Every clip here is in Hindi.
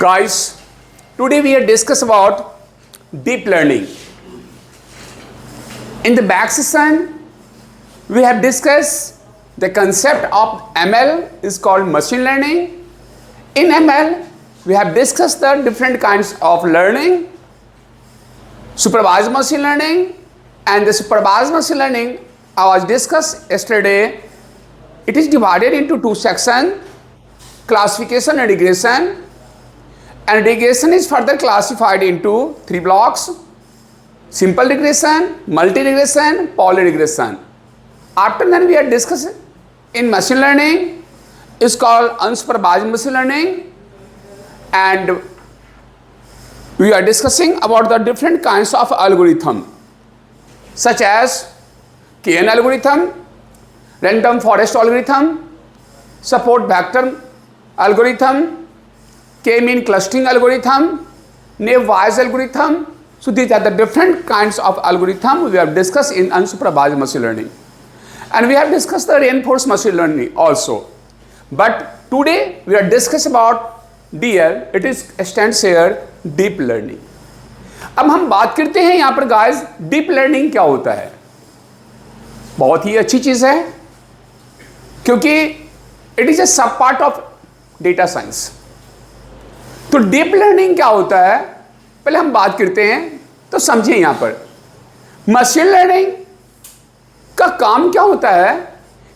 Guys, today we are discuss about deep learning. In the back session, we have discussed the concept of ML is called machine learning. In ML, we have discussed the different kinds of learning, supervised machine learning, and the supervised machine learning I was discussed yesterday. It is divided into two sections, classification and regression. And regression is further classified into three blocks: simple regression, multi-regression, poly-regression. After that, we are discussing in machine learning is called unsupervised machine learning, and we are discussing about the different kinds of algorithm such as KN algorithm, random forest algorithm, support vector algorithm, K-mean clustering algorithm, naive-Bayes algorithm. So these are the different kinds of algorithm we have discussed in unsupervised machine learning. And we have discussed the reinforced machine learning also. But today we are discussing about DL, it is stands here deep learning. अब हम बात करते हैं यहाँ पर गाइस डीप लर्निंग क्या होता है। बहुत ही अच्छी चीज़ है क्योंकि इट इज़ अ सब पार्ट ऑफ डेटा साइंस। तो डीप लर्निंग क्या होता है पहले हम बात करते हैं तो समझिए। यहां पर मशीन लर्निंग का काम क्या होता है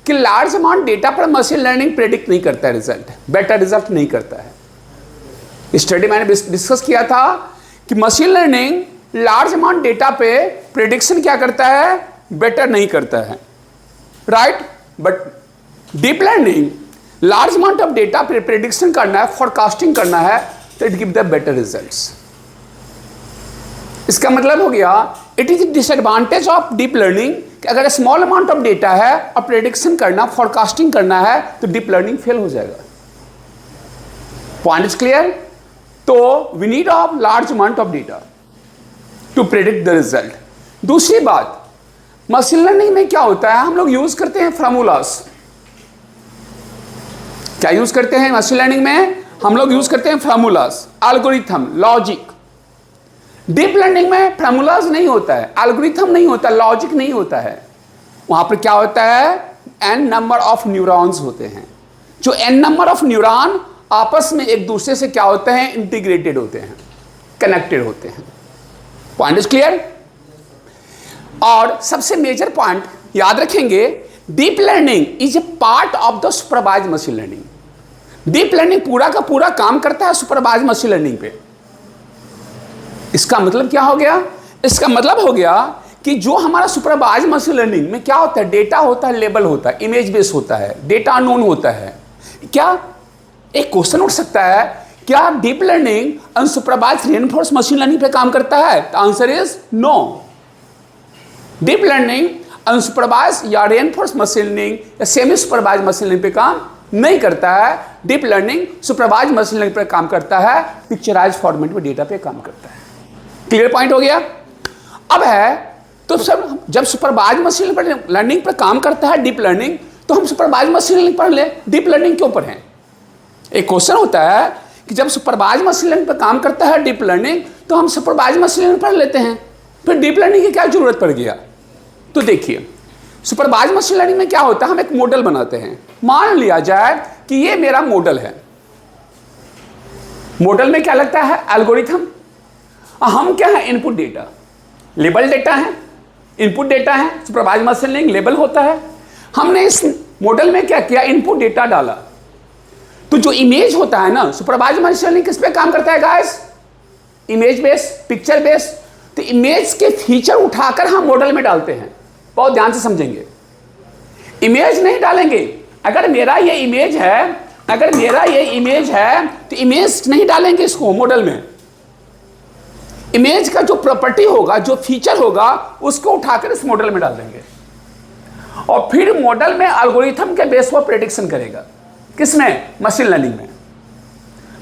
कि लार्ज अमाउंट डेटा पर मशीन लर्निंग प्रेडिक्ट नहीं करता है, रिजल्ट बेटर रिजल्ट नहीं करता है। स्टडी मैंने डिस्कस किया था कि machine learning large amount data पे प्रेडिक्शन क्या करता है, बेटर नहीं करता है, right. But deep learning large amount of data पे प्रेडिक्शन करना है, फोरकास्टिंग करना है, तो it give the better results. इसका मतलब हो गया it is disadvantage of deep learning कि अगर स्मॉल अमाउंट ऑफ डेटा है और प्रेडिक्शन करना, फोरकास्टिंग करना है तो डीप लर्निंग फेल हो जाएगा। Point is clear. तो we need of large amount of data to predict the result. दूसरी बात, मशीन लर्निंग में क्या होता है, हम लोग यूज करते हैं फॉर्मूलास। क्या यूज करते हैं मशीन लर्निंग में, हम लोग यूज करते हैं formulas, algorithm, logic. Deep learning में फॉर्मूलास नहीं होता है, एल्गोरिथम नहीं होता, लॉजिक नहीं होता है। वहां पर क्या होता है, n नंबर ऑफ न्यूरॉन्स होते हैं। जो n नंबर ऑफ न्यूरॉन आपस में एक दूसरे से क्या होते हैं, इंटीग्रेटेड होते हैं, कनेक्टेड होते हैं। Point is clear. और सबसे मेजर पॉइंट याद रखेंगे, deep learning is A part of the supervised machine learning. Deep learning पूरा का पूरा काम करता है सुपरवाइज्ड मशीन लर्निंग पे। इसका मतलब क्या हो गया, इसका मतलब हो गया कि जो हमारा सुपरवाइज्ड मशीन लर्निंग में क्या होता है, डेटा होता है, लेबल होता है, इमेज बेस होता है, डेटा अननोन होता है। क्या एक क्वेश्चन उठ सकता है, क्या deep learning unsupervised reinforce machine learning पे काम करता है? Answer is no. Deep learning unsupervised या रेनफोर्स मशीन लर्निंग या सेमी सुपरवाइज्ड मशीन लर्निंग पे काम नहीं करता है। Deep learning supervised machine learning पे काम करता है, पिक्चराइज फॉर्मेट में डेटा पे काम करता है। क्लियर पॉइंट हो गया। अब है तो सब जब सुपरवाइज्ड मशीन लर्निंग पर काम करता है डीप लर्निंग, तो हम सुपरवाइज्ड मशीन लर्निंग पढ़ ले, डीप लर्निंग क्यों पढ़ें? एक क्वेश्चन होता है कि जब सुपरवाइज्ड मशीन लर्निंग पर काम करता है डीप लर्निंग, तो हम सुपरवाइज्ड मशीन लर्निंग पढ़ लेते हैं, फिर डीप लर्निंग की क्या जरूरत पड़ गया? तो देखिए, सुपरवाइज्ड मशीन लर्निंग में क्या होता है, हम एक मॉडल बनाते हैं। मान लिया जाए कि ये मेरा मॉडल है। मॉडल में क्या लगता है, एल्गोरिथम। हम क्या है, इनपुट डेटा, लेबल डेटा है, इनपुट डेटा है। सुपरवाइज्ड मशीन लर्निंग लेबल होता है। हमने इस मॉडल में क्या किया, इनपुट डेटा डाला। तो जो इमेज होता है ना, सुपरवाइज्ड मशीन लर्निंग किस पे काम करता है guys, image base, picture base. तो इमेज के फीचर उठाकर हम मॉडल में डालते हैं। बहुत ध्यान से समझेंगे, इमेज नहीं डालेंगे। अगर मेरा ये इमेज है, अगर मेरा ये इमेज है तो इमेज नहीं डालेंगे इसको मॉडल में। इमेज का जो प्रॉपर्टी होगा, जो फीचर होगा, उसको उठाकर इस मॉडल में डाल देंगे और फिर मॉडल में एल्गोरिथम के बेस पर प्रेडिक्शन करेगा। किसमें, मशीन लर्निंग में।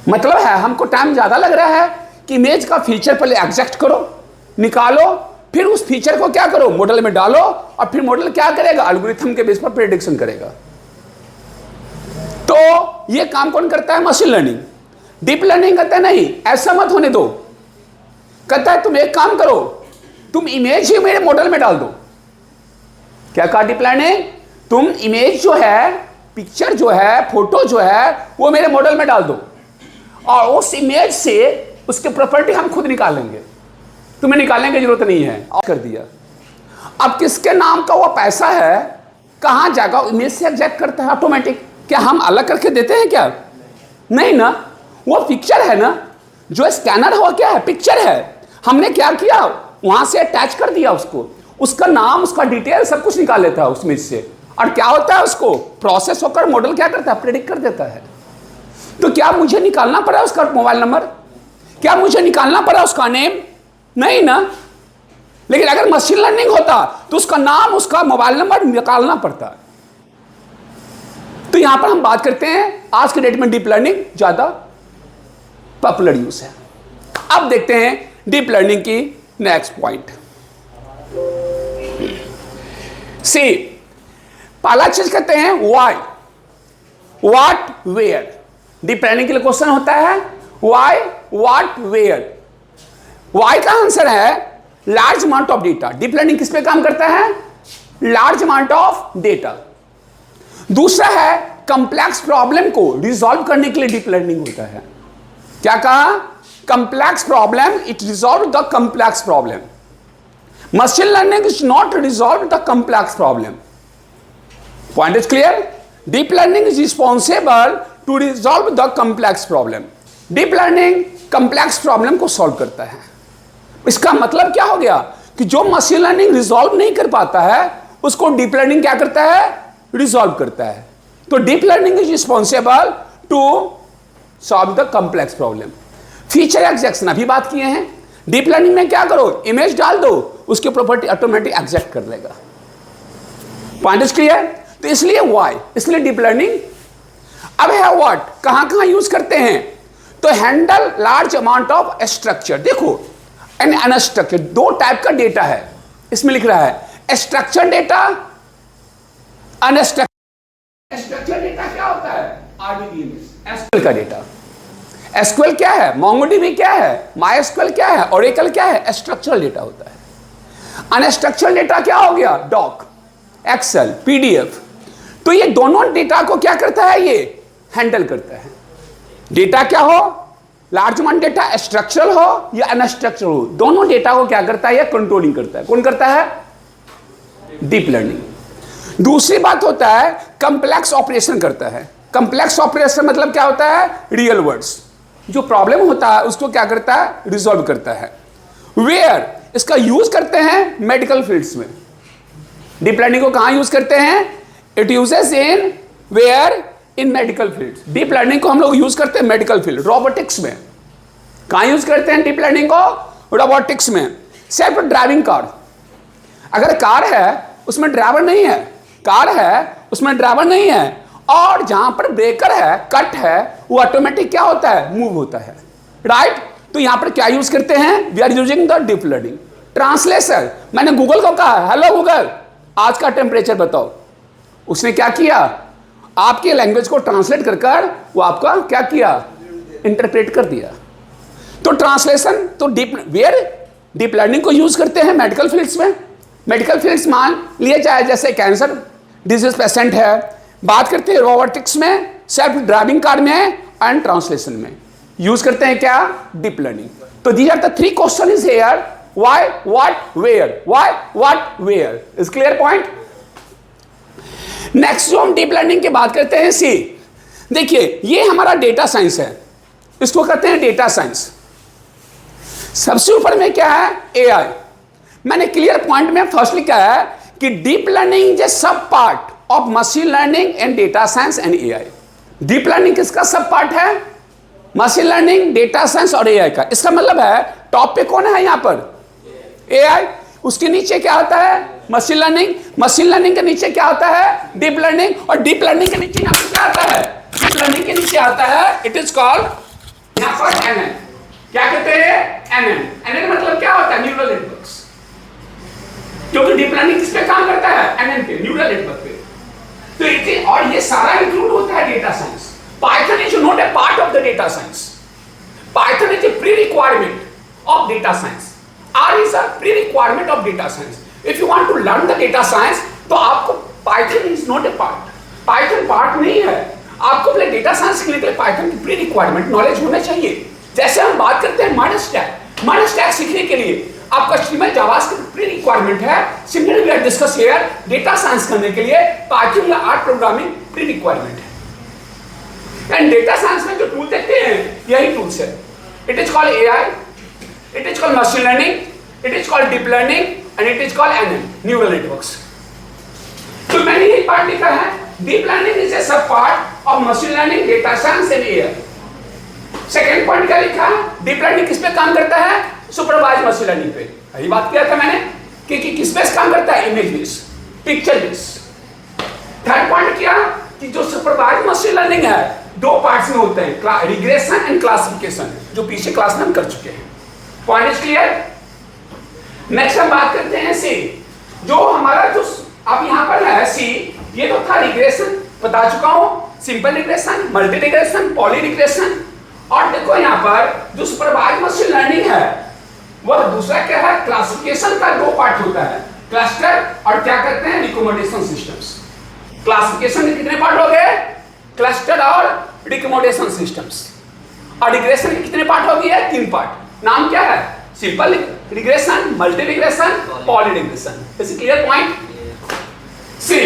मतलब है हमको टाइम ज्यादा लग रहा है कि इमेज का फीचर पहले एग्जैक्ट करो, निकालो, फिर उस फीचर को क्या करो, मॉडल में डालो और फिर मॉडल क्या करेगा, एल्गोरिथम के बेस पर प्रेडिक्शन करेगा। तो ये काम कौन करता है, मशीन लर्निंग। डीप लर्निंग कहता है नहीं, ऐसा मत होने दो। कहता है तुम एक काम करो, तुम इमेज ही मेरे मॉडल में डाल दो। क्या कहा डीप लर्निंग? तुम इमेज जो है, पिक्चर जो है, फोटो जो है, वो मेरे मॉडल में डाल दो और उस इमेज से उसके प्रॉपर्टी हम खुद निकालेंगे, तुम्हें निकालने की जरूरत नहीं है। कर दिया। अब किसके नाम का वो पैसा है, कहां जाएगा? इमेज से एग्जैक्ट करता है ऑटोमेटिक। क्या हम अलग करके देते हैं क्या? नहीं ना, वो पिक्चर है ना, जो स्कैनर हुआ क्या है? पिक्चर है। हमने क्या किया, वहां से अटैच कर दिया उसको, उसका नाम, उसका डिटेल सब कुछ निकाल लेता है उस इमेज से। और क्या होता है, उसको प्रोसेस होकर मॉडल क्या करता है, प्रेडिक्ट कर देता है। तो क्या मुझे निकालना पड़ा उसका मोबाइल नंबर? क्या मुझे निकालना पड़ा उसका नेम? नहीं ना। लेकिन अगर मशीन लर्निंग होता तो उसका नाम, उसका मोबाइल नंबर निकालना पड़ता। तो यहां पर हम बात करते हैं, आज के डेट में डीप लर्निंग ज्यादा पॉपुलर यूज है। अब देखते हैं डीप लर्निंग की नेक्स्ट पॉइंट। सी, पहला चीज कहते हैं why, what, where. Deep learning के लिए क्वेश्चन होता है व्हाई, व्हाट, वेयर। व्हाई का आंसर है large amount of data. Deep learning किस पे काम करता है? Large amount of data. दूसरा है कंप्लेक्स प्रॉब्लम को रिजॉल्व करने के लिए डीप लर्निंग होता है। क्या कहा? Complex problem, it resolve the complex problem. Machine learning is not resolve the complex problem. Point is clear? Deep learning is responsible to resolve the complex problem. Deep learning complex problem को सॉल्व करता है। इसका मतलब क्या हो गया कि जो मशीन लर्निंग रिजॉल्व नहीं कर पाता है उसको डीप लर्निंग क्या करता है? रिजॉल्व करता है। तो deep learning is responsible to solve the complex problem. Feature extraction अभी बात किए हैं। डीप लर्निंग में क्या करो, इमेज डाल दो, उसकी प्रॉपर्टी ऑटोमेटिक एग्जैक्ट कर लेगा। Point is clear? तो इसलिए व्हाई, इसलिए डीप लर्निंग। अब है व्हाट, कहां कहां यूज करते हैं? तो handle large amount of structure. देखो एंड अनस्ट्रक्चर, दो टाइप का डेटा है। इसमें लिख रहा है structure data, unstructured. Structure data क्या होता है? आरडीबीएमएस, एसक्यूएल का डेटा। एसक्यूएल क्या है? मोंगोडीबी क्या है? मायस्क्यूएल क्या है? ओरेकल क्या है? स्ट्रक्चरल डेटा होता है। अनस्ट्रक्चरल डेटा क्या हो गया? Doc, excel, PDF. तो ये दोनों डेटा को क्या करता है? ये हैंडल करता है। डेटा क्या हो, लार्ज अमाउंट डेटा स्ट्रक्चरल हो या अनस्ट्रक्चरल हो, दोनों डेटा को क्या करता है? ये कंट्रोलिंग करता है। कौन करता है? Deep learning. दूसरी बात होता है कंप्लेक्स ऑपरेशन करता है। कंप्लेक्स ऑपरेशन मतलब क्या होता है? रियल वर्ड्स, जो प्रॉब्लम होता है उसको क्या करता है? रिजॉल्व करता है। वेयर, इसका यूज करते हैं मेडिकल फील्ड्स में। डीप लर्निंग को कहां यूज करते हैं? It uses in where, in medical field. Deep learning को हम लोग यूज करते हैं मेडिकल फील्ड, रोबोटिक्स में। कहां यूज करते हैं डीप लर्निंग को? रोबोटिक्स में। सेल्फ ड्राइविंग कार, अगर कार है उसमें ड्राइवर नहीं है, कार है उसमें ड्राइवर नहीं है, और जहां पर ब्रेकर है, कट है, वो ऑटोमेटिक क्या होता है? मूव होता है, राइट? तो यहां पर क्या यूज करते हैं? We are using the deep learning. Translation, मैंने गूगल को कहा हेलो गूगल आज का टेम्परेचर बताओ, उसने क्या किया? आपके लैंग्वेज को ट्रांसलेट कर वो आपका क्या किया? इंटरप्रेट कर दिया। तो ट्रांसलेशन, तो डीप लर्निंग को यूज करते हैं मेडिकल फील्ड्स में। मेडिकल फील्ड्स मान लिए जाए जैसे कैंसर डिजीज पेशेंट है, बात करते हैं रोबोटिक्स में, सेल्फ ड्राइविंग कार में एंड ट्रांसलेशन में यूज करते हैं क्या? Deep learning. तो these are the three question is here, why, what, where. Why, what, where. Is clear point? Next जो हम डीप लर्निंग की बात करते हैं, सी देखिए ये हमारा डेटा साइंस है, इसको कहते हैं डेटा साइंस। सबसे ऊपर में क्या है? एआई। मैंने क्लियर पॉइंट में फर्स्ट लिखा है कि डीप लर्निंग इज ए सब part of machine learning and data science and AI. Deep learning किसका सब पार्ट है? मशीन लर्निंग, डेटा साइंस और एआई का। इसका मतलब है टॉप पे कौन है यहां पर? एआई। उसके नीचे क्या होता है? Machine learning. मशीन लर्निंग के नीचे क्या होता है? Deep learning. और डीप लर्निंग के नीचे यहां पर क्या आता है? डीप लर्निंग के नीचे आता है, इट इज कॉल्ड यहां पर एनएन। क्या कहते हैं? एनएन। एनएन मतलब क्या होता है? Neural networks. क्योंकि डीप लर्निंग किस पे काम करता है? एनएन पे, न्यूरल नेटवर्क पे। तो और ये सारा इंक्लूड होता है data science. Python is not a part of the data science. Python is a pre-requirement of data science. R is a pre-requirement of data science. If you want to learn the data science, तो आपको Python is not a part. Python part नहीं है. आपको पहले डेटा साइंस सीखने के लिए Python की प्री-रिक्वायरमेंट नॉलेज होना चाहिए. जैसे हम बात करते हैं मॉडर्न स्टैक सीखने के लिए आपका HTML जावास्क्रिप्ट प्री-रिक्वायरमेंट है. Similarly we are discuss here data science करने के लिए Python या R प्रोग्रामिंग प्री-रिक्वायरमेंट है. एंड डेटा साइंस में जो टूल देखते हैं यही टूल्स है. It is called AI, it is called machine learning, it is called deep learning and it is called NL, neural networks. तो मैंने यही पार्ट लिखा है. डीप लर्निंग इज ए सब part of machine learning, data science and AI. Second point क्या लिखा है? डीप लर्निंग किस पे काम करता है? सुपरवाइज्ड मशीन लर्निंग पे. यही बात किया था मैंने कि किस पे काम करता है? Image based, picture based. Third point क्या कि जो सुपरवाइज्ड मशीन लर्निंग है दो पार्ट्स में होते हैं, रिग्रेशन एंड क्लासिफिकेशन, जो पीछे क्लास में हम कर चुके हैं. Point is clear. नेक्स्ट हम बात करते हैं सी. जो हमारा जो अब यहां पर है सी, ये तो था रिग्रेशन, बता चुका हूं. Simple regression, multi regression, poly regression. और देखो यहां पर जो सुपरवाइज्ड मशीन लर्निंग है वह दूसरा क्या है? क्लासिफिकेशन का दो पार्ट होता है, क्लस्टर और क्या कहते हैं? Recommendation systems. क्लासिफिकेशन के कितने पार्ट हो गए? क्लस्टर और रिकमेंडेशन सिस्टम्स. और रिग्रेशन के कितने पार्ट हो गए? 3 पार्ट. नाम क्या है? Simple regression, multi regression, poly regression. Is clear point? See.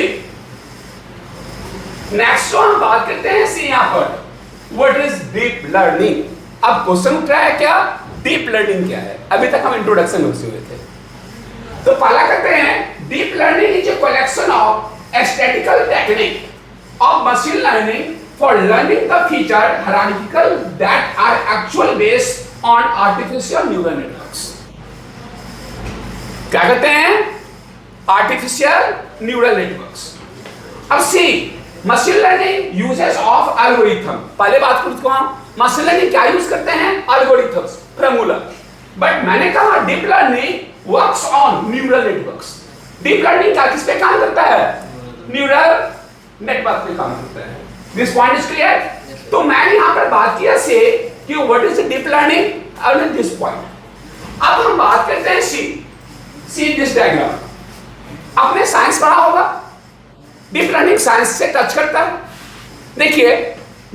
Next हम बात करते हैं सी यहां पर. What is deep learning? अब क्वेश्चन उठ रहा है क्या? डीप लर्निंग क्या है? अभी तक हम इंट्रोडक्शन में घुसे हुए थे. तो पहला कहते हैं deep learning is a collection of statistical technique of machine learning for learning the feature hierarchical that are actual based on artificial neural networks. क्या कहते हैं? Artificial neural networks. अब see machine learning uses of algorithm. पहले बात कर चुका हूं मशीन लर्निंग क्या यूज करते हैं? Algorithms, formula. बट मैंने कहा deep learning works on neural networks. Deep learning का किस पे काम करता है? न्यूरल नेटवर्क पे काम करता है. This point is clear. तो मैंने यहां पर बात किया से कि व्हाट इज डीप लर्निंग और दिस पॉइंट. अब हम बात करते हैं सी दिस डायग्राम. आपने साइंस पढ़ा होगा. डीप लर्निंग साइंस से टच करता है. देखिए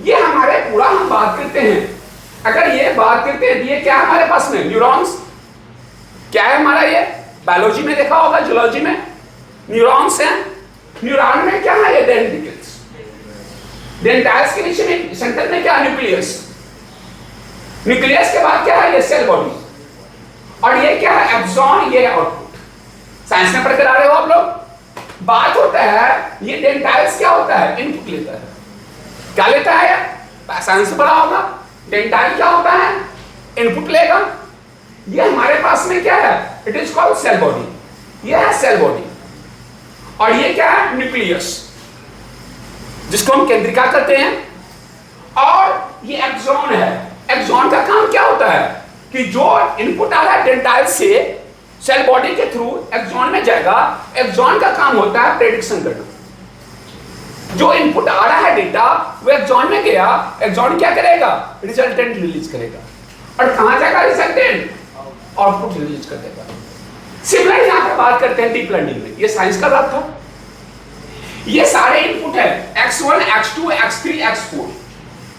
ये हमारे पूरा हम बात करते हैं. अगर ये बात करते हैं ये क्या हमारे पास में? न्यूरॉन्स. क्या है हमारा? ये बायोलॉजी में देखा होगा, जूलॉजी में न्यूरॉन्स हैं. न्यूरॉन में क्या है? ये डेंड्रिकल्स. डेंड्राइट्स के नीचे में सेंटर में क्या? न्यूक्लियस. न्यूक्लियस के बाद क्या है? ये सेल बॉडी. और ये क्या है? एक्सॉन, ये आउटपुट. साइंस में पढ़कर आ रहे हो आप लोग. बात होता है ये डेंड्राइट्स क्या होता है? इनपुट लेता है. क्या लेता है? साइंस से पढ़ा होगा. डेंड्राइट क्या होता है? इनपुट लेगा. ये हमारे पास में क्या है? It is called cell body. ये है सेल बॉडी. और ये क्या है? न्यूक्लियस, जिसको हम केंद्रिका कहते हैं. और ये एक्सॉन है. एक्सॉन का काम क्या होता है कि जो इनपुट आ रहा है डेंड्राइट से सेल बॉडी के थ्रू एक्सॉन में जाएगा. एक्सॉन का काम होता है प्रेडिक्शन करना. जो इनपुट आ रहा है डेटा वो एक्सॉन में गया, एक्सॉन क्या करेगा? रिजल्टेंट रिलीज करेगा. और कहां जाएगा रिजल्टेंट? आउटपुट रिलीज कर देगा. सिमिलर यहां पर बात करते हैं डीप लर्निंग में. ये साइंस का बात था. ये सारे इनपुट है x1, x2, x3, x4.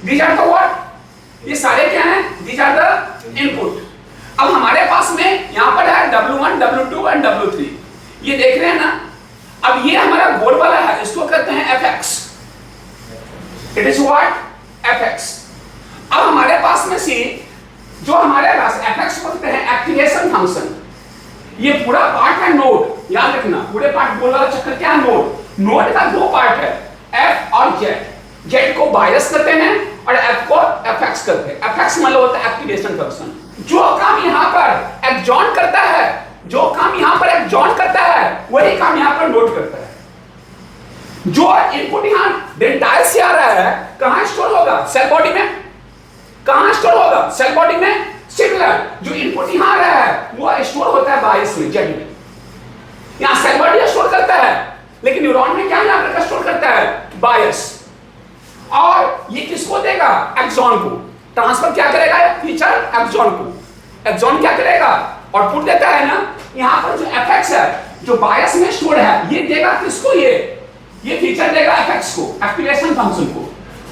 These are the what? ये सारे क्या हैं? These are the input. अब हमारे पास में यहां पर है W1, W2 एंड W3. ये देख रहे हैं ना. अब ये हमारा गोल वाला है, इसको कहते हैं fx. It is what? fx. अब हमारे पास में सी जो हमारे पास fx बोलते हैं एक्टिवेशन फंक्शन. ये पूरा पार्ट है नोड. याद रखना पूरे पार्ट गोल वाला चक्कर क्या है? नोड. नोड का दो पार्ट है, f और z. z को बायस करते हैं और f को fx करते हैं. fx मतलब होता है एक्टिवेशन फंक्शन. जो काम यहां पर एक्सॉन करता है, जो काम यहां पर एक्सॉन करता है वही काम यहां पर नोड करता है. जो इनपुट यहां डेंड्राइट से आ रहा है कहां स्टोर होगा? सेल बॉडी में. कहां स्टोर होगा? सेल बॉडी में. सिमिलर जो इनपुट यहां आ रहा है वो स्टोर होता है बायस में, जेड में. यहां सेल बॉडी स्टोर करता है, लेकिन न्यूरॉन में क्या यहां पर स्टोर करता है? बायस. और ये किसको देगा? एक्सॉन को. ट्रांसफर क्या करेगा फीचर एक्सॉन को। एक्सॉन क्या करेगा, आउटपुट देता है ना, यहां पर जो एफएक्स है जो बायस में स्टोर है ये देगा किसको, ये फीचर देगा एफएक्स को, एक्टिवेशन फंक्शन को।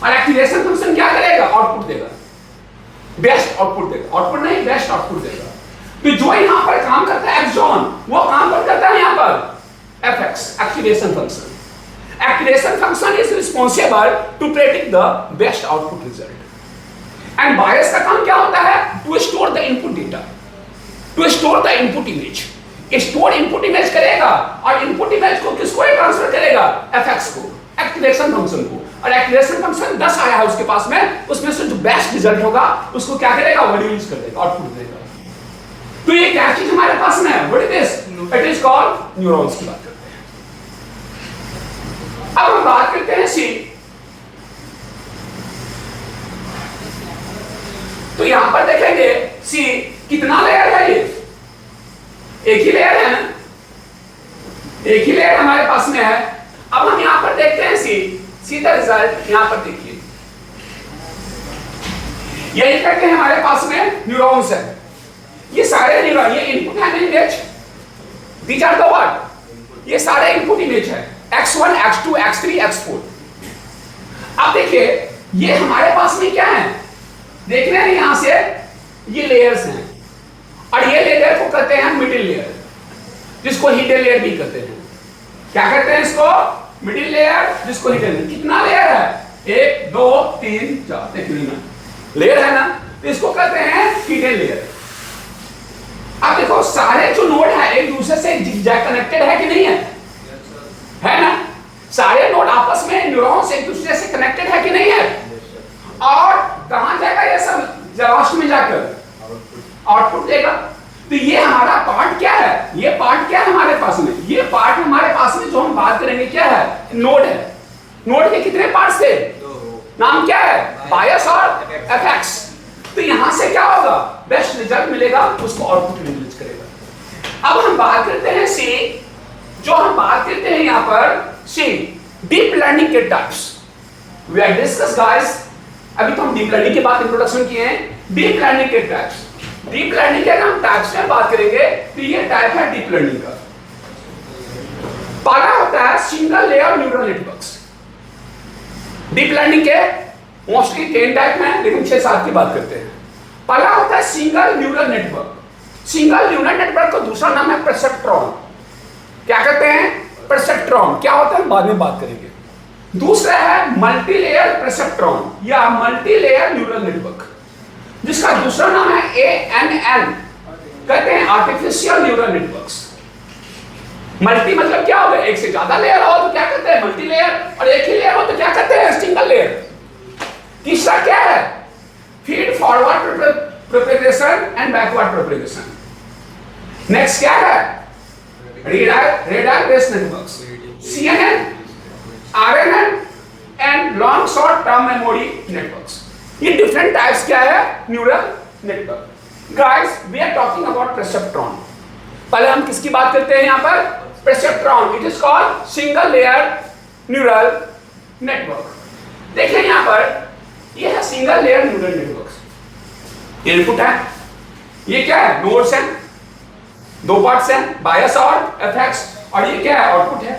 और एक्टिवेशन फंक्शन क्या करेगा, आउटपुट देगा, बेस्ट आउटपुट देगा, आउटपुट नहीं बेस्ट आउटपुट देगा। तो जो यहां पर काम करता है एक्सॉन, वो काम कौन करता है यहां पर, FX, activation function. Activation function is responsible to predict the best output result. And bias का काम क्या होता है, to store the input data, to store the input image. Store input image करेगा और input image को किसको ट्रांसफर करेगा, fx को, activation function को। और activation function 10 आया है उसके पास में, उसमें से जो best result होगा उसको क्या करेगा, वो यूज कर देगा, आउटपुट देगा। तो ये क्या चीज हमारे पास में है, what is this? It is called neurons की बात करते हैं। अब हम बात करते हैं सी। तो यहां पर देखेंगे सी कितना लेयर है, ये एक ही लेयर है ना, एक ही लेयर हमारे पास में है। अब हम यहां पर देखते हैं सी द रिजल्ट। यहां पर देखिए यही करके हमारे पास में न्यूरॉन्स है, ये सारे न्यूरॉन, ये इनपुट है image, these are the what, ये सारे इनपुट इमेज है x1 x2 x3 x4। अब देखिए ये हमारे पास में क्या है, देख रहे हैं यहां से ये लेयर्स हैं और ये लेयर को कहते हैं मिडिल लेयर, जिसको हिडन लेयर भी कहते हैं। क्या कहते हैं इसको, मिडिल लेयर, जिसको हिडन लेयर। कितना लेयर है, 1 2 3 4, देखिए ना लेयर है ना, तो इसको कहते हैं हिडन लेयर। अब देखो सारे जो नोड है एक दूसरे से जिगजैग कनेक्टेड है कि नहीं है ना, सारे नोड आपस में न्यूरॉन्स एक दूसरे से कनेक्टेड है कि नहीं है। और कहां जाएगा ये सब, लास्ट में जाकर आउटपुट देगा। तो ये हमारा पार्ट क्या है, ये पार्ट क्या है हमारे पास में, ये पार्ट हमारे पास में जो हम बात करेंगे क्या है, नोड है। नोड के कितने पार्ट्स थे, नाम क्या है, बायस और एफएक्स। तो यहां से क्या होगा, बेस्ट रिजल्ट मिलेगा, उसको आउटपुट रिलीज करेगा। अब हम बात करते हैं सी, जो हम बात करते हैं यहां पर सी डीप लर्निंग के types. We are discuss guys, अभी तो हम डीप लर्निंग के बाद इंट्रोडक्शन किए हैं। डीप लर्निंग के टाइप्स, डीप लर्निंग के हम टाइप्स में बात करेंगे। तो ये टाइप है डीप लर्निंग का। पहला होता है single layer neural networks. Deep learning के मोस्टली 10 टाइप हैं, लेकिन 6-7 की बात करते हैं। पहला होता है single neural network. Single neural network का दूसरा नाम है परसेप्ट्रॉन। क्या कहते हैं, परसेप्ट्रॉन। क्या होता है बाद में बात करेंगे। दूसरा है मल्टी लेयर परसेप्ट्रॉन या मल्टी लेयर न्यूरल नेटवर्क, जिसका दूसरा नाम है ANN, कहते हैं आर्टिफिशियल न्यूरल नेटवर्क्स। मल्टी मतलब क्या होगा, एक से ज्यादा लेयर हो तो क्या कहते हैं मल्टी लेयर, और एक ही लेयर हो तो क्या कहते हैं सिंगल लेयर। तीसरा क्या है, feed forward propagation and backward propagation. Next क्या है, radar based networks, CNN, RNN and long short term memory networks। ये different types क्या है, neural network. Guys, we are talking about perceptron। पहले हम किसकी बात करते हैं यहाँ पर, perceptron। It is called single layer neural network। देखिए यहाँ पर ये है single layer neural networks। Input है, ये क्या है, नोड्स हैं, 2 पार्ट्स हैं, बायस और एफएक्स, और ये क्या है, आउटपुट है।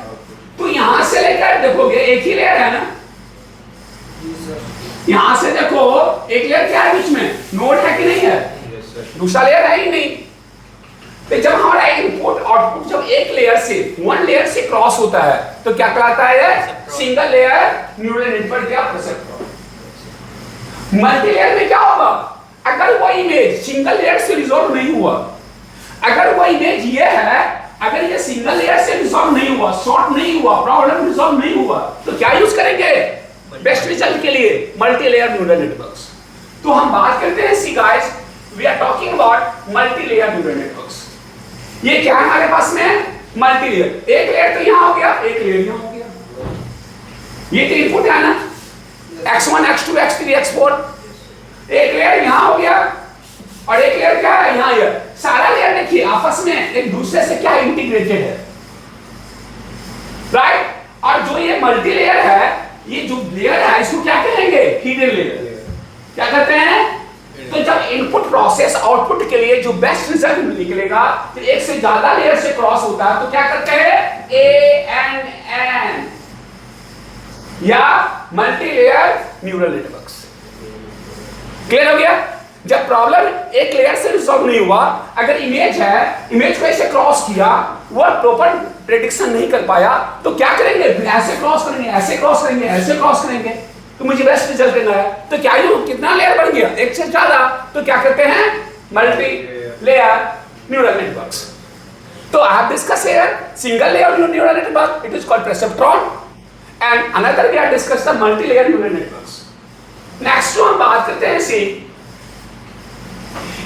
तो यहां से लेकर देखोगे एक ही लेयर है ना, यहां से देखो एक लेयर क्या है बीच में, नोड है कि नहीं है, दूसरा लेयर है ही नहीं। तो जब हमारा इनपुट आउटपुट जब एक लेयर से, वन लेयर से क्रॉस होता है तो क्या कहलाता है, सिंगल लेयर न्यूरल नेटवर्क या परसेप्ट्रॉन। मल्टी लेयर में क्या होगा, अगर वो इमेज सिंगल लेयर से रिजॉल्व नहीं हुआ, अगर वो इमेज ये है, अगर ये सिंगल लेयर से रिजॉल्व नहीं हुआ, सॉर्ट नहीं हुआ, प्रॉब्लम रिजॉल्व नहीं हुआ, तो क्या यूज करेंगे बेस्ट रिजल्ट के लिए, मल्टी लेयर न्यूरल नेटवर्क्स। तो हम बात करते हैं see guys, we are talking about multi layer neural networks. ये क्या है हमारे पास में, मल्टी लेयर। एक लेयर तो यहां हो गया, एक लेयर यहां हो गया, ये तो इनपुट है ना, x1 x2 x3 x4। एक लेयर यहां हो गया और एक लेयर क्या है यहां, ये सारा लेयर देखिए आपस में एक दूसरे से क्या इंटीग्रेटेड है, राइट। और जो ये मल्टी लेयर है, ये जो लेयर है इसको क्या कहेंगे, हिडन लेयर। क्या कहते हैं, तो जब इनपुट प्रोसेस आउटपुट के लिए जो बेस्ट रिजल्ट निकलेगा, तो एक से ज्यादा लेयर से क्रॉस होता है तो क्या करते हैं, ANN या multi layer neural networks. Clear हो गया? जब प्रॉब्लम एक लेयर से रिजॉल्व नहीं हुआ, अगर इमेज है, इमेज को ऐसे क्रॉस किया, वो प्रॉपर प्रेडिक्शन नहीं कर पाया, तो क्या करेंगे, ऐसे क्रॉस करेंगे, ऐसे क्रॉस करेंगे, ऐसे क्रॉस करेंगे, तो मुझे बेस्ट रिजल्ट देना है, तो क्या ये कितना लेयर बन गया, एक से ज्यादा, तो क्या कहते हैं, मल्टी लेयर न्यूरल नेटवर्क्स। तो I have discuss here single layer neural network, it is called perceptron, and another we have discussed the multi layer neural networks. Next जो हम बात करते हैं सी,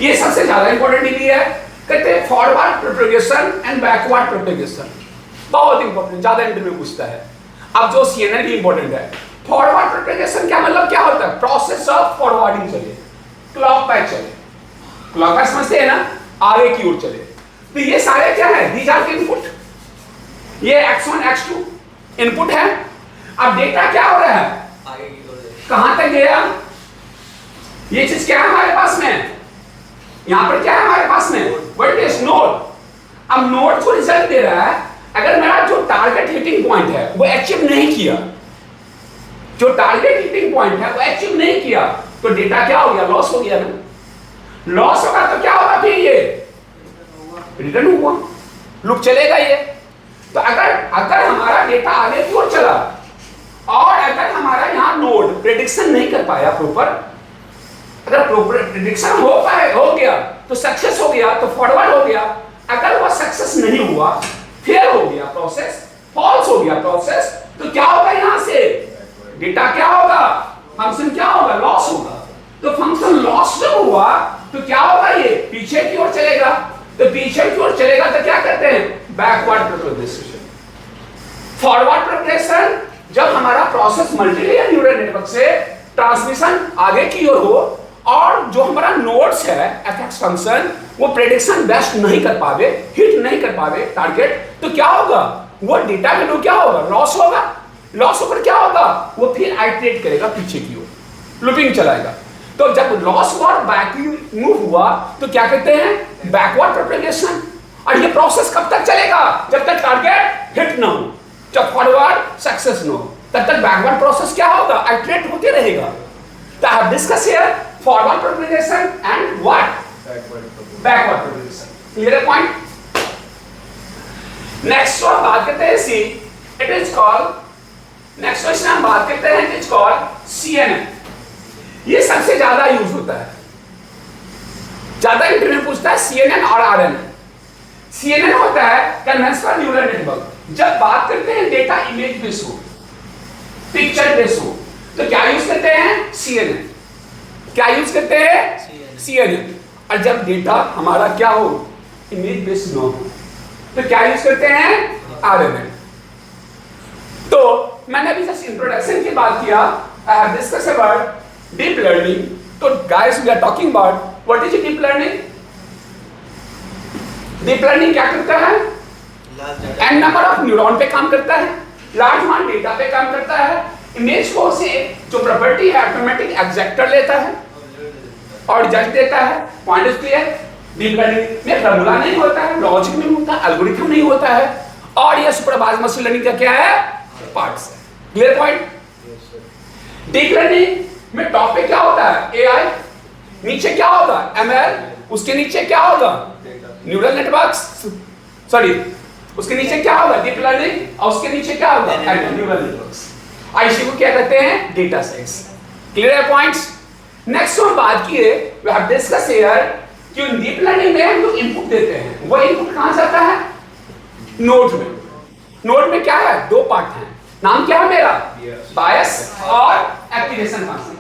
ये सबसे ज्यादा इंपॉर्टेंट डिग्री है, कहते हैं forward propagation and backward propagation. बहुत इंपॉर्टेंट, ज्यादा इंटरव्यू पूछता है। अब जो CNN भी इंपॉर्टेंट है, फॉरवर्ड प्रोपगेशन क्या मतलब, क्या होता है, प्रोसेस ऑफ फॉरवर्डिंग चले, क्लॉक वाइज चले, क्लॉक वाइज समझते हैं ना, आगे की ओर चले। तो ये सारे क्या है, दीज आर इनपुट, ये X1 X2 इनपुट है। अब डेटा क्या हो रहा है, आगे की ओर, कहां तक गया, ये चीज क्या है हमारे पास में, यहां पर क्या है हमारे पास में, व्हाट इज नोड। अब नोड को रिजल्ट दे रहा है, अगर मेरा जो टारगेट हिटिंग पॉइंट है वो अचीव नहीं किया, जो टारगेट हिटिंग पॉइंट है वो अचीव नहीं किया, तो डेटा क्या हो गया, लॉस हो गया ना। लॉस होगा तो क्या होगा, फिर ये रिटर्न हुआ, लूप चलेगा ये। तो अगर हमारा डेटा आगे की ओर चला और अगर हमारा यहां नोड प्रेडिक्शन नहीं कर पाया प्रॉपर, अगर प्रॉपर प्रेडिक्शन हो गया तो सक्सेस हो गया, तो फॉरवर्ड हो गया। अगर वो सक्सेस नहीं हुआ, फेल हो गया प्रोसेस, फॉल्स हो गया प्रोसेस, तो क्या होगा, यहां से डेटा क्या होगा, फंक्शन क्या होगा, लॉस होगा। तो फंक्शन लॉस जब हुआ तो क्या होगा, ये पीछे की ओर चलेगा, तो पीछे की ओर चलेगा तो क्या कहते हैं, बैकवर्ड प्रोपगेशन। फॉरवर्ड प्रोपगेशन जब हमारा प्रोसेस मल्टीलेयर न्यूरल नेटवर्क से ट्रांसमिशन आगे की ओर हो और जो हमारा नोड्स है एफएक्स फंक्शन वो प्रेडिक्शन बेस्ट नहीं कर पावे, हिट नहीं कर पावे टारगेट, तो क्या होगा, वो डेटा वैल्यू क्या होगा, लॉस होगा। लॉस होकर क्या होगा, वो फिर आइटरेट करेगा पीछे की ओर, लूपिंग चलाएगा। तो जब लॉस हुआ और बैक मूव हुआ तो क्या कहते हैं, बैकवर्ड प्रोपगेशन। और ये प्रोसेस कब तक चलेगा, जब तक टारगेट हिट ना हो, जब फॉरवर्ड सक्सेस ना हो, तब तक बैकवर्ड प्रोसेस क्या होगा, आइटरेट होते रहेगा। तो I have discuss here forward propagation and what, backward propagation. Clear है पॉइंट? नेक्स्ट जो हम बात करते हैं see, it is called, next question हम बात करते हैं, इट इज कॉल्ड CNN। ये सबसे ज्यादा यूज होता है, ज्यादा इंटरव्यू पूछता है CNN और RNN। CNN होता है कन्वेंशनल न्यूरल नेटवर्क, जब बात करते हैं डेटा इमेज बेस हो, पिक्चर बेस हो, तो क्या यूज करते हैं, CNN। क्या यूज करते हैं, CNN। और जब डेटा हमारा क्या हो, इमेज बेस न हो, तो क्या यूज करते हैं, RNN। तो मैंने अभी जस्ट इंट्रोडक्शन की बात किया, I have discussed about deep learning. तो guys we are talking about what is deep learning. Deep learning क्या करता है, एन नंबर ऑफ न्यूरॉन पे काम करता है, लार्ज अमाउंट डेटा पे काम करता है, इमेज को से जो प्रॉपर्टी है ऑटोमेटिक एग्जैक्टर लेता है और जज देता है। Point is clear? Deep learning में फॉर्मूला नहीं होता है, लॉजिक नहीं होता, एल्गोरिथम नहीं होता है, और ये सुपरवाइज्ड मशीन लर्निंग का क्या है, पार्ट्स है। Clear point? डीप लर्निंग में टॉप पे क्या होता है, AI, नीचे क्या होगा, ML, उसके नीचे क्या होगा, न्यूरल नेटवर्क्स, सॉरी उसके नीचे क्या होगा, डीप लर्निंग, और उसके नीचे क्या होगा, न्यूरल नेटवर्क्स। IC को क्या कहते हैं, डेटा साइंस। क्लियर है पॉइंट्स? नेक्स्ट हम बात किए, वी हैव डिस्कस हियर कि डीप लर्निंग में हम जो इनपुट देते हैं वो इनपुट कहां जाता है, नोड में। नोड में क्या है, दो पार्ट हैं, नाम क्या है मेरा, बायस और activation function,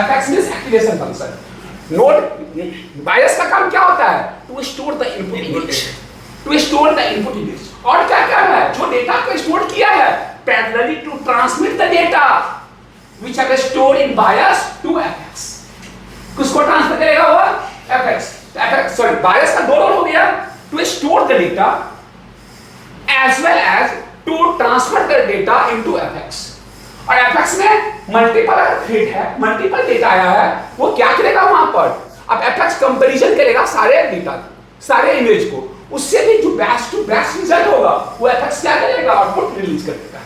FX means activation function. Node bias का काम क्या होता है, to store the input image, to store the input image. और क्या करना है, जो डेटा को स्टोर किया है parallelly to transmit the data which are stored in bias to FX। किसको ट्रांसफर करेगा वो, FX सॉरी बायस का दो रोल हो गया, to store the data as well as to transfer the data into FX। और FX में मल्टीपल फीड है, मल्टीपल डेटा आया है, वो क्या करेगा वहां पर, अब एपेक्स कंपैरिजन करेगा सारे डेटा, सारे इमेज को, उससे भी जो बेस्ट टू बेस्ट रिजल्ट होगा वो एपेक्स क्या करेगा, आउटपुट रिलीज कर देगा।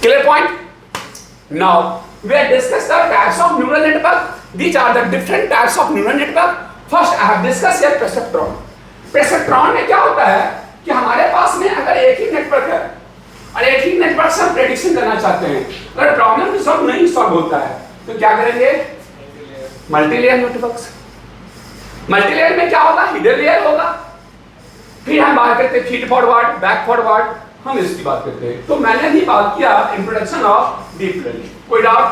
Clear point? Now we have discussed the types of neural network. These are the different types of neural network. First I have discussed here perceptron. Perceptron में क्या होता है कि हमारे पास में अगर एक ही नेटवर्क है और एक ही नेटवर्क से हम प्रेडिक्शन करना चाहते हैं, अगर प्रॉब्लम सॉल्व नहीं सॉल्व होता है तो क्या करेंगे, मल्टीलेयर नेटवर्क्स। मल्टीलेयर में क्या होगा, हिडन लेयर होगा। फिर हम बात करते हैं फीड फॉरवर्ड, बैक फॉरवर्ड, हम इसकी बात करते हैं। तो मैंने भी बात किया इंट्रोडक्शन ऑफ डीप लर्निंग। कोई डाउट?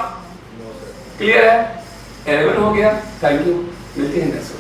क्लियर है? 11 हो गया। थैंक यू, मिलते हैं नेक्स्ट।